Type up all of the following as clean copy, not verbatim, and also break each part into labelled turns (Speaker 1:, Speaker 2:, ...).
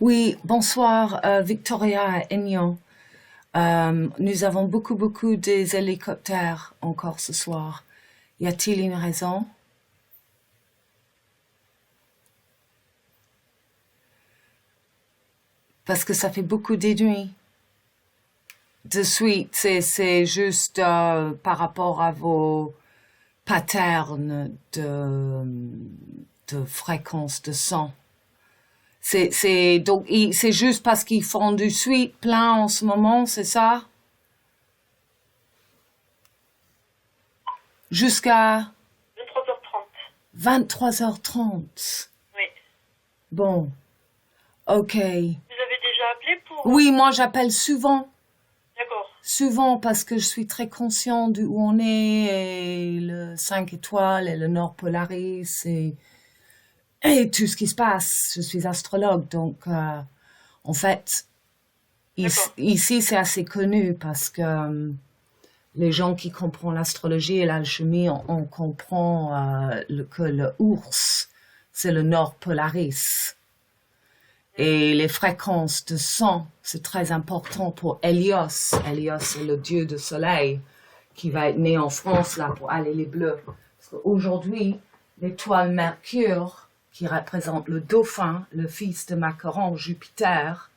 Speaker 1: Oui, bonsoir, Victoria et Aignan. Nous avons beaucoup des hélicoptères encore ce soir. Y a-t-il une raison? Parce que ça fait beaucoup de nuits. De suite, c'est juste par rapport à vos patterns de fréquence de son. C'est juste parce qu'ils font du suite plein en ce moment, c'est ça? Jusqu'à
Speaker 2: 23h30.
Speaker 1: 23h30.
Speaker 2: Oui.
Speaker 1: Bon, ok.
Speaker 2: Vous avez déjà appelé pour...
Speaker 1: Oui, moi j'appelle souvent.
Speaker 2: D'accord.
Speaker 1: Souvent parce que je suis très conscient d'où on est et le 5 étoiles et le Nord Polaris et tout ce qui se passe. Je suis astrologue, donc en fait,
Speaker 2: D'accord.
Speaker 1: ici c'est assez connu parce que les gens qui comprennent l'astrologie et l'alchimie, on comprend que le ours, c'est le Nord Polaris. Et les fréquences de sang, c'est très important pour Hélios. Hélios, c'est le dieu du soleil qui va être né en France là pour aller les bleus. Parce qu'aujourd'hui, l'étoile Mercure, qui représente le dauphin, le fils de Macaron, Jupiter,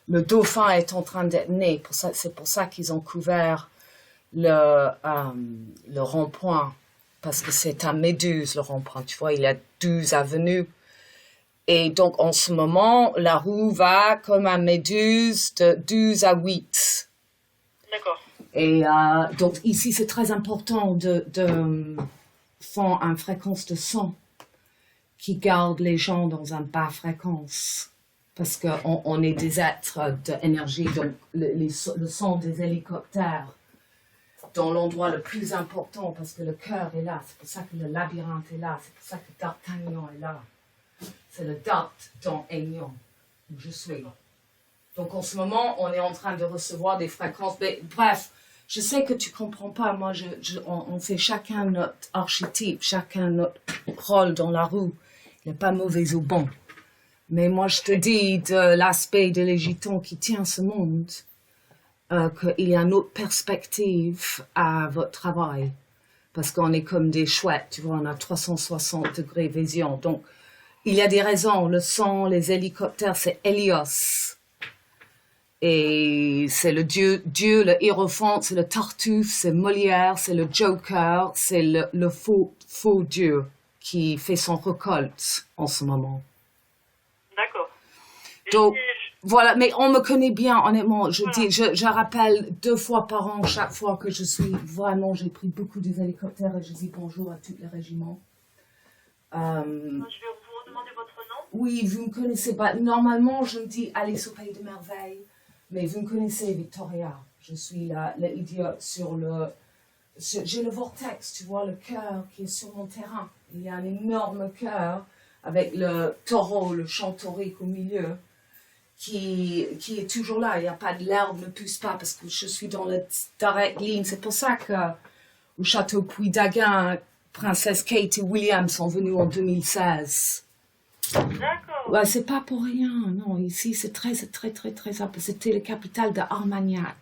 Speaker 1: le dauphin est en train d'être né. C'est pour ça qu'ils ont couvert le rond-point. Parce que c'est à Méduse, le rond-point. Tu vois, il y a 12 avenues. Et donc, en ce moment, la roue va comme à Méduse de 12 à 8.
Speaker 2: D'accord.
Speaker 1: Et donc, ici, c'est très important de faire une fréquence de son qui garde les gens dans une basse fréquence. Parce qu'on est des êtres d'énergie, donc le son des hélicoptères dans l'endroit le plus important, parce que le cœur est là. C'est pour ça que le labyrinthe est là. C'est pour ça que D'Artagnan est là. C'est le Dart dans Aignan, où je suis. Donc en ce moment, on est en train de recevoir des fréquences. Mais, bref, je sais que tu comprends pas. Moi, on fait chacun notre archétype, chacun notre rôle dans la roue. Il n'est pas mauvais ou bon. Mais moi, je te dis de l'aspect de les gitans qui tient ce monde, qu'il y a une autre perspective à votre travail. Parce qu'on est comme des chouettes, tu vois, on a 360 degrés vision. Donc, il y a des raisons. Le son, les hélicoptères, c'est Hélios. Et c'est le dieu, le hiérophante, c'est le Tartuffe, c'est Molière, c'est le Joker, c'est le faux dieu qui fait son récolte en ce moment.
Speaker 2: D'accord.
Speaker 1: Donc, voilà, mais on me connaît bien, honnêtement. Je rappelle 2 fois par an, chaque fois que je suis vraiment, j'ai pris beaucoup des hélicoptères et je dis bonjour à tous les régiments.
Speaker 2: Je vais vous redemander votre nom.
Speaker 1: Oui, vous me connaissez pas. Normalement, je me dis Alice au Pays de Merveilles, mais vous me connaissez, Victoria. Je suis l'idiote sur le... J'ai le vortex, tu vois, le cœur qui est sur mon terrain. Il y a un énorme cœur avec le taureau, le chantorique au milieu, qui est toujours là. Il n'y a pas de l'herbe ne pousse pas parce que je suis dans la direct ligne. C'est pour ça que au château Puy-d'Aguin, Princesse Kate et William sont venus en 2016.
Speaker 2: D'accord.
Speaker 1: Ouais, c'est pas pour rien, non. Ici, c'est très simple. C'était la capitale de Armagnac.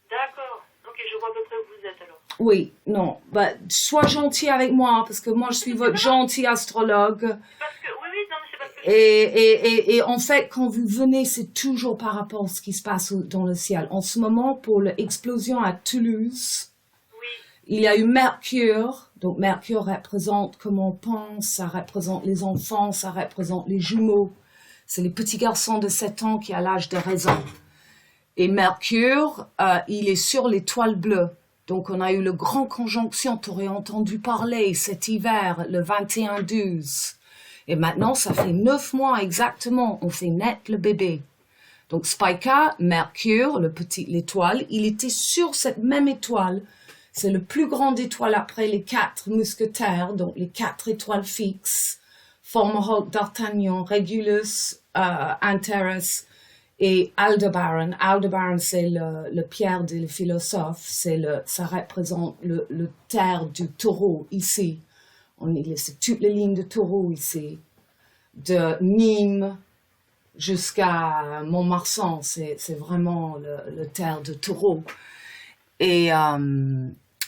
Speaker 2: D'accord. Ok, je vois à peu près où vous êtes alors.
Speaker 1: Oui, non. Bah, sois gentil avec moi, parce que moi, je suis votre gentil astrologue.
Speaker 2: Parce que, oui, non, mais c'est parce que...
Speaker 1: Et en fait, quand vous venez, c'est toujours par rapport à ce qui se passe dans le ciel. En ce moment, pour l'explosion à Toulouse,
Speaker 2: Oui.
Speaker 1: il y a eu Mercure. Donc, Mercure représente comment on pense, ça représente les enfants, ça représente les jumeaux. C'est les petits garçons de 7 ans qui ont l'âge de raison. Et Mercure, il est sur l'étoile bleue. Donc, on a eu le grand conjonction, tu aurais entendu parler cet hiver, le 21-12. Et maintenant, ça fait 9 mois exactement, on fait naître le bébé. Donc, Spica, Mercure, l'étoile, il était sur cette même étoile. C'est le plus grand étoile après les 4 mousquetaires, donc les 4 étoiles fixes. Fomalhaut, D'Artagnan, Régulus, Antares et Aldebaran. Aldebaran, c'est le pierre des philosophes. Ça représente le terre du taureau ici. C'est toutes les lignes de taureau ici. De Nîmes jusqu'à Montmarsan. C'est vraiment le terre de taureau. Et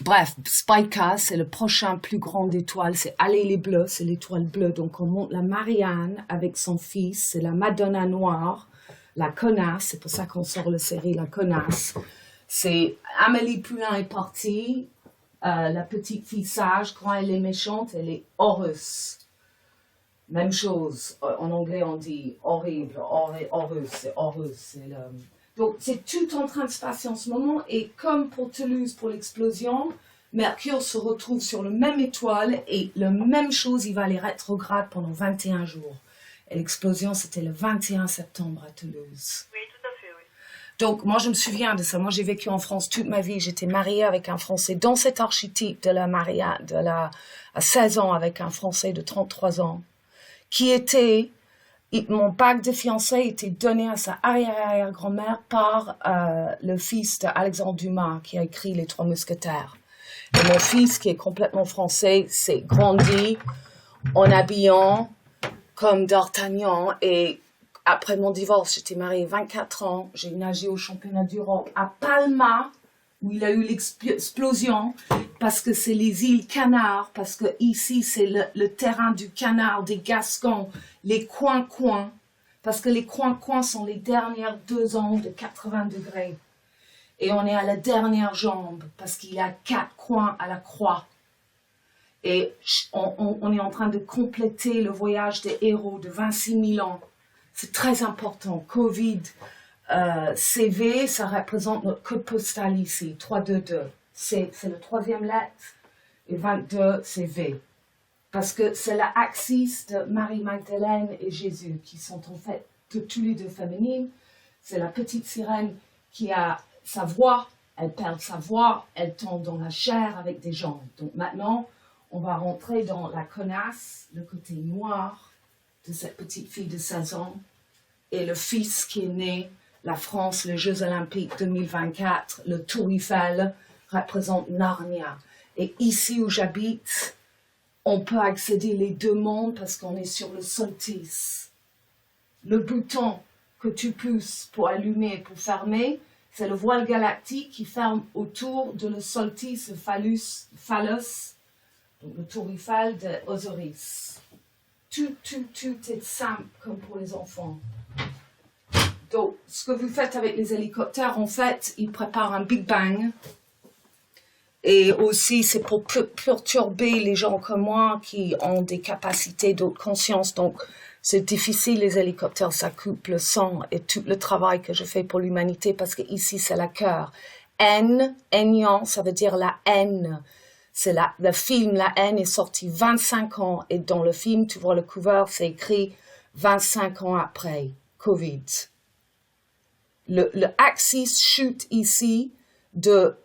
Speaker 1: bref, Spica, c'est le prochain plus grande étoile. C'est Allez les Bleus, c'est l'étoile bleue. Donc on monte la Marianne avec son fils. C'est la Madonna Noire, la connasse. C'est pour ça qu'on sort la série La Connasse. C'est Amélie Poulain est partie. La petite fille sage, quand elle est méchante, elle est Horus. Même chose. En anglais, on dit horrible. Horus, c'est Horus. Donc, c'est tout en train de se passer en ce moment. Et comme pour Toulouse, pour l'explosion, Mercure se retrouve sur le même étoile et la même chose, il va aller rétrograde pendant 21 jours. Et l'explosion, c'était le 21 septembre à Toulouse.
Speaker 2: Oui, tout à fait, oui.
Speaker 1: Donc, moi, je me souviens de ça. Moi, j'ai vécu en France toute ma vie. J'étais mariée avec un Français dans cet archétype de la mariage, à 16 ans avec un Français de 33 ans, qui était... Mon bac de fiançailles était donné à sa arrière-arrière-grand-mère par le fils d'Alexandre Dumas, qui a écrit Les Trois Mousquetaires. Et mon fils, qui est complètement français, s'est grandi en habillant comme d'Artagnan. Et après mon divorce, j'étais mariée 24 ans. J'ai nagé au championnat d'Europe à Palma, où il a eu l'explosion, parce que c'est les îles Canaries, parce que ici, c'est le terrain du canard, des Gascons, les coins-coins, parce que les coins-coins sont les dernières 2 ans de 80 degrés. Et on est à la dernière jambe, parce qu'il y a 4 coins à la croix. Et on est en train de compléter le voyage des héros de 26 000 ans. C'est très important. Covid, CV, ça représente notre code postal ici, 322. C'est le 3e lettre, et 22, c'est V. Parce que c'est la axis de Marie-Magdalène et Jésus, qui sont en fait tous les deux féminines. C'est la petite sirène qui a sa voix, elle perd sa voix, elle tombe dans la chair avec des jambes. Donc maintenant, on va rentrer dans la connasse, le côté noir de cette petite fille de 16 ans, et le fils qui est né, la France, les Jeux Olympiques 2024, le Tour Eiffel représente Narnia. Et ici où j'habite, on peut accéder les 2 mondes parce qu'on est sur le solstice. Le bouton que tu pousses pour allumer et pour fermer, c'est le voile galactique qui ferme autour de le solstice, le phallus, donc le Tour Eiffel de Osiris. Tout est simple comme pour les enfants. Donc, ce que vous faites avec les hélicoptères, en fait, ils préparent un Big Bang. Et aussi, c'est pour perturber les gens comme moi qui ont des capacités d'autre conscience. Donc, c'est difficile, les hélicoptères, ça coupe le sang et tout le travail que je fais pour l'humanité parce que ici, c'est la cœur. Aignan, ça veut dire la haine. C'est le film La haine est sorti 25 ans et dans le film, tu vois le cover, c'est écrit 25 ans après, Covid. Le axis chute ici de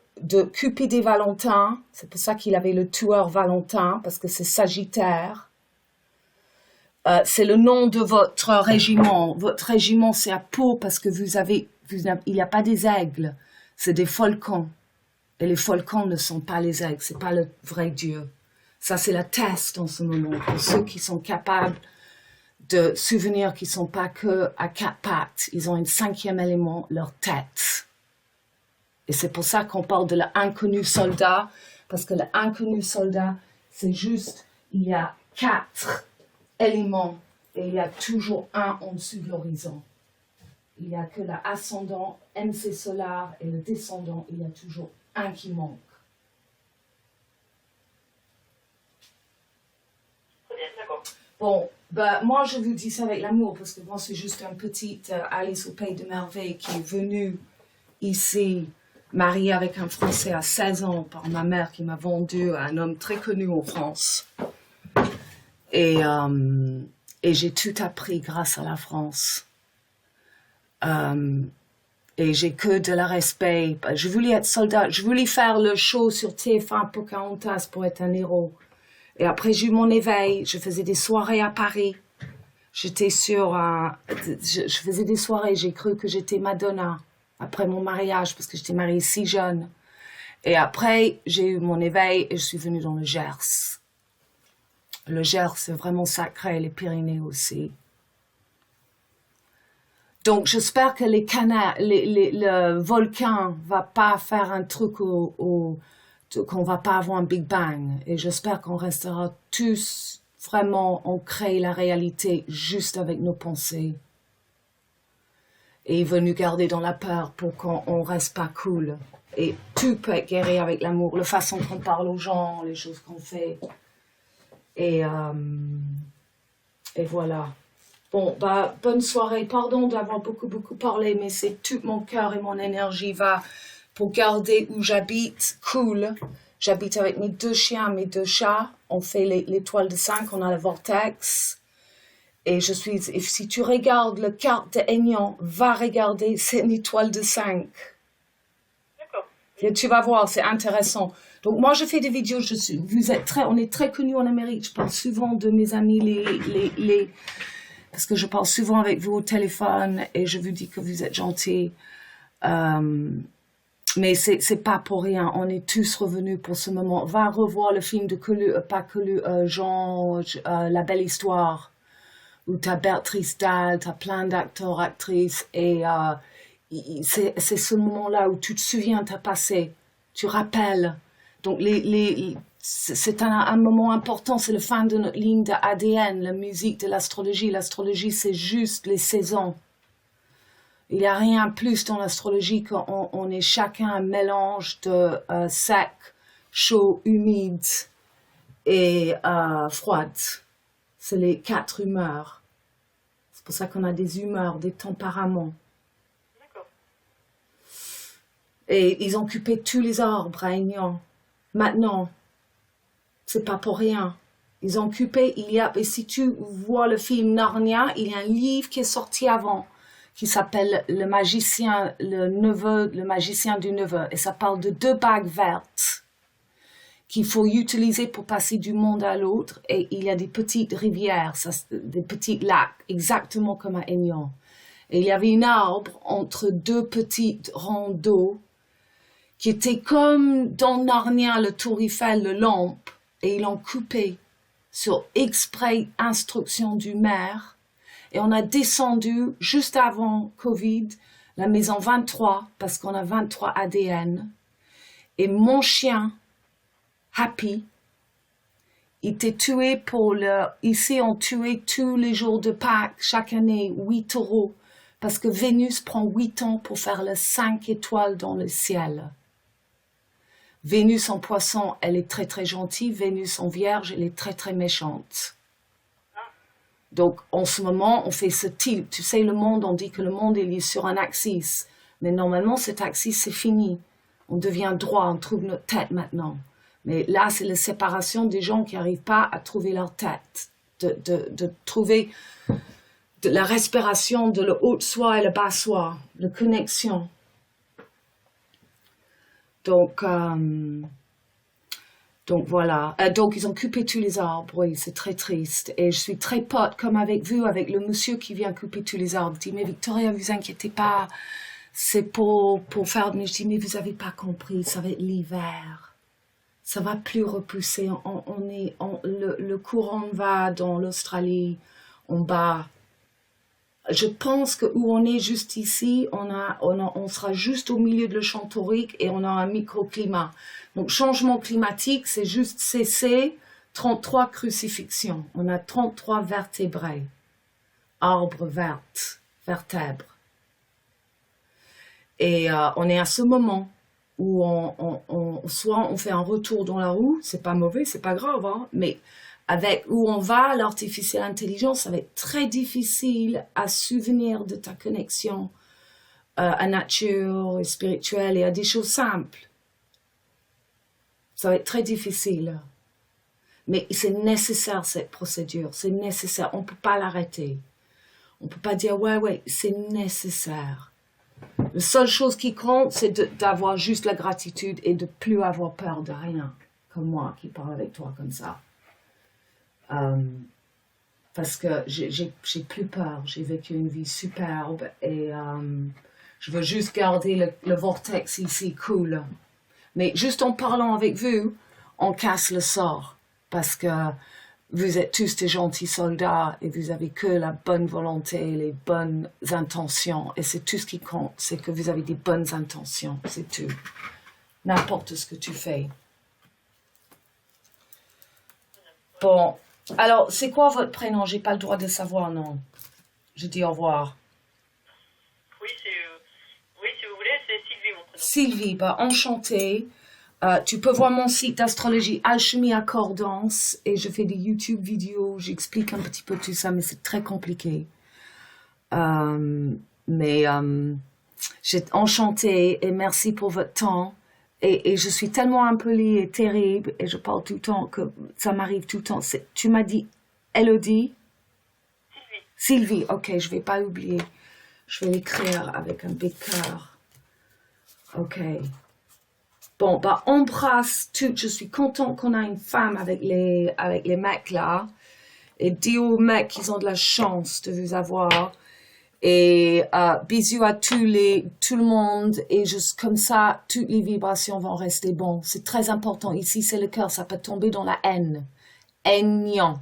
Speaker 1: Cupid et Valentin, c'est pour ça qu'il avait le tueur Valentin, parce que c'est Sagittaire. C'est le nom de votre régiment. Votre régiment, c'est à Pau, parce que il n'y a pas des aigles, c'est des falcons. Et les falcons ne sont pas les aigles, c'est pas le vrai Dieu. Ça, c'est la test en ce moment, pour ceux qui sont capables de souvenirs qui ne sont pas que à 4 pattes. Ils ont un 5e élément, leur tête. Et c'est pour ça qu'on parle de l'inconnu soldat, parce que l'inconnu soldat, c'est juste, il y a 4 éléments et il y a toujours un en dessous de l'horizon. Il n'y a que l'ascendant, MC solar et le descendant, il y a toujours un qui manque.
Speaker 2: Très bien, d'accord.
Speaker 1: Bon, moi je vous dis ça avec l'amour, parce que moi c'est juste un petit Alice au Pays de Merveille qui est venue ici, mariée avec un Français à 16 ans par ma mère qui m'a vendu à un homme très connu en France. Et j'ai tout appris grâce à la France. Et j'ai que de la respect. Je voulais être soldat, je voulais faire le show sur TF1 Pocahontas pour être un héros. Et après, j'ai eu mon éveil. Je faisais des soirées à Paris. J'étais je faisais des soirées. J'ai cru que j'étais Madonna après mon mariage parce que j'étais mariée si jeune. Et après, j'ai eu mon éveil et je suis venue dans le Gers. Le Gers, c'est vraiment sacré. Les Pyrénées aussi. Donc, j'espère que le volcan va pas faire un truc qu'on va pas avoir un Big Bang. Et j'espère qu'on restera tous vraiment, on crée la réalité juste avec nos pensées. Et il veut nous garder dans la peur pour qu'on reste pas cool. Et tout peut être guéri avec l'amour, la façon qu'on parle aux gens, les choses qu'on fait. Et voilà. Bon, bah, bonne soirée. Pardon d'avoir beaucoup parlé, mais c'est tout mon cœur et mon énergie va pour garder où j'habite cool. J'habite avec mes 2 chiens, mes 2 chats. On fait l'étoile de 5, on a le vortex. Et si tu regardes la carte de Aignan, va regarder, c'est une étoile de 5.
Speaker 2: D'accord.
Speaker 1: Et tu vas voir, c'est intéressant. Donc moi, je fais des vidéos, on est très connus en Amérique. Je parle souvent de mes amis, parce que je parle souvent avec vous au téléphone et je vous dis que vous êtes gentils. Mais c'est pas pour rien. On est tous revenus pour ce moment. Va revoir le film de Jean, La Belle Histoire, où t'as Béatrice Dalle, t'as plein d'acteurs, actrices, et c'est ce moment-là où tu te souviens, t'as passé, tu rappelles. Donc c'est un moment important, c'est le fin de notre ligne de ADN, la musique de l'astrologie. L'astrologie, c'est juste les saisons. Il n'y a rien plus dans l'astrologie qu'on est chacun un mélange de sec, chaud, humide et froide. C'est les 4 humeurs. C'est pour ça qu'on a des humeurs, des tempéraments.
Speaker 2: D'accord.
Speaker 1: Et ils ont coupé tous les arbres à Aignan. Maintenant, c'est pas pour rien. Ils ont coupé, et si tu vois le film Narnia, il y a un livre qui est sorti avant, qui s'appelle Le magicien du neveu. Et ça parle de 2 bagues vertes qu'il faut utiliser pour passer du monde à l'autre. Et il y a des petites rivières, des petits lacs, exactement comme à Aignan. Et il y avait un arbre entre 2 petites rangs d'eau qui était comme dans Narnia, le Tour Eiffel, le lampe. Et ils l'ont coupé sur exprès instruction du maire. Et on a descendu, juste avant Covid, la maison 23, parce qu'on a 23 ADN. Et mon chien, Happy, il était tué ici on tuait tous les jours de Pâques, chaque année, 8 taureaux, parce que Vénus prend 8 ans pour faire les 5 étoiles dans le ciel. Vénus en poisson, elle est très très gentille. Vénus en vierge, elle est très très méchante. Donc, en ce moment, on fait ce type. Tu sais, le monde, on dit que le monde, il est sur un axis. Mais normalement, cet axis, c'est fini. On devient droit, on trouve notre tête maintenant. Mais là, c'est la séparation des gens qui n'arrivent pas à trouver leur tête. De trouver de la respiration de le haut de soi et le bas soi. La connexion. Donc voilà. Donc ils ont coupé tous les arbres, oui, c'est très triste. Et je suis très pote, comme avec vous, avec le monsieur qui vient couper tous les arbres. Il dit, mais Victoria, vous inquiétez pas, c'est pour faire... Mais je dis, mais vous avez pas compris, ça va être l'hiver. Ça va plus repousser. Le courant va dans l'Australie, on bat. Je pense que où on est juste ici, on sera juste au milieu de le champ taurique et on a un microclimat. Donc, changement climatique, c'est juste cesser 33 crucifixions. On a 33 vertébrés, arbres vertèbres. Et on est à ce moment où soit on fait un retour dans la roue, c'est pas mauvais, c'est pas grave, hein, mais avec où on va, l'artificielle intelligence, ça va être très difficile à souvenir de ta connexion à nature, spirituelle et à des choses simples. Ça va être très difficile. Mais c'est nécessaire, cette procédure. C'est nécessaire. On ne peut pas l'arrêter. On ne peut pas dire, ouais, c'est nécessaire. La seule chose qui compte, c'est d'avoir juste la gratitude et de ne plus avoir peur de rien. Comme moi qui parle avec toi comme ça. Parce que j'ai plus peur, j'ai vécu une vie superbe et je veux juste garder le vortex ici cool. Mais juste en parlant avec vous, on casse le sort parce que vous êtes tous des gentils soldats et vous avez que la bonne volonté, les bonnes intentions. Et c'est tout ce qui compte, c'est que vous avez des bonnes intentions, c'est tout. N'importe ce que tu fais. Bon, alors, c'est quoi votre prénom? J'ai pas le droit de savoir, non. Je dis au revoir.
Speaker 2: Oui, si vous voulez, c'est Sylvie, mon prénom.
Speaker 1: Sylvie, bah, enchantée. Tu peux voir mon site d'astrologie Alchimie Accordance et je fais des YouTube vidéos, j'explique un petit peu tout ça, mais c'est très compliqué. J'ai enchantée et merci pour votre temps. Et je suis tellement impolie et terrible et je parle tout le temps que ça m'arrive tout le temps. Tu m'as dit Elodie? Sylvie, ok, je vais pas oublier. Je vais l'écrire avec un big cœur. Ok. Bon, bah, embrasse tout. Je suis contente qu'on a une femme avec les mecs là. Et dis aux mecs qu'ils ont de la chance de vous avoir. Et bisous à tout le monde. Et juste comme ça, toutes les vibrations vont rester bonnes. C'est très important. Ici, c'est le cœur. Ça peut tomber dans la haine. Aignan.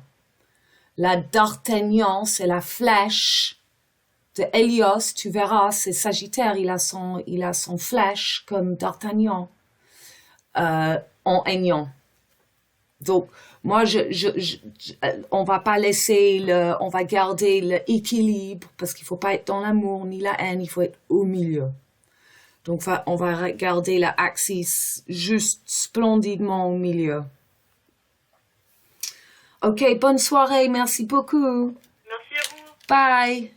Speaker 1: La d'Artagnan, c'est la flèche de Hélios. Tu verras, c'est Sagittaire. Il a son flèche comme d'Artagnan. En aignan. Donc, moi, on va pas laisser on va garder l'équilibre parce qu'il faut pas être dans l'amour ni la haine, il faut être au milieu. Donc, on va garder l'axis juste splendidement au milieu. Ok, bonne soirée, merci beaucoup.
Speaker 2: Merci à vous.
Speaker 1: Bye.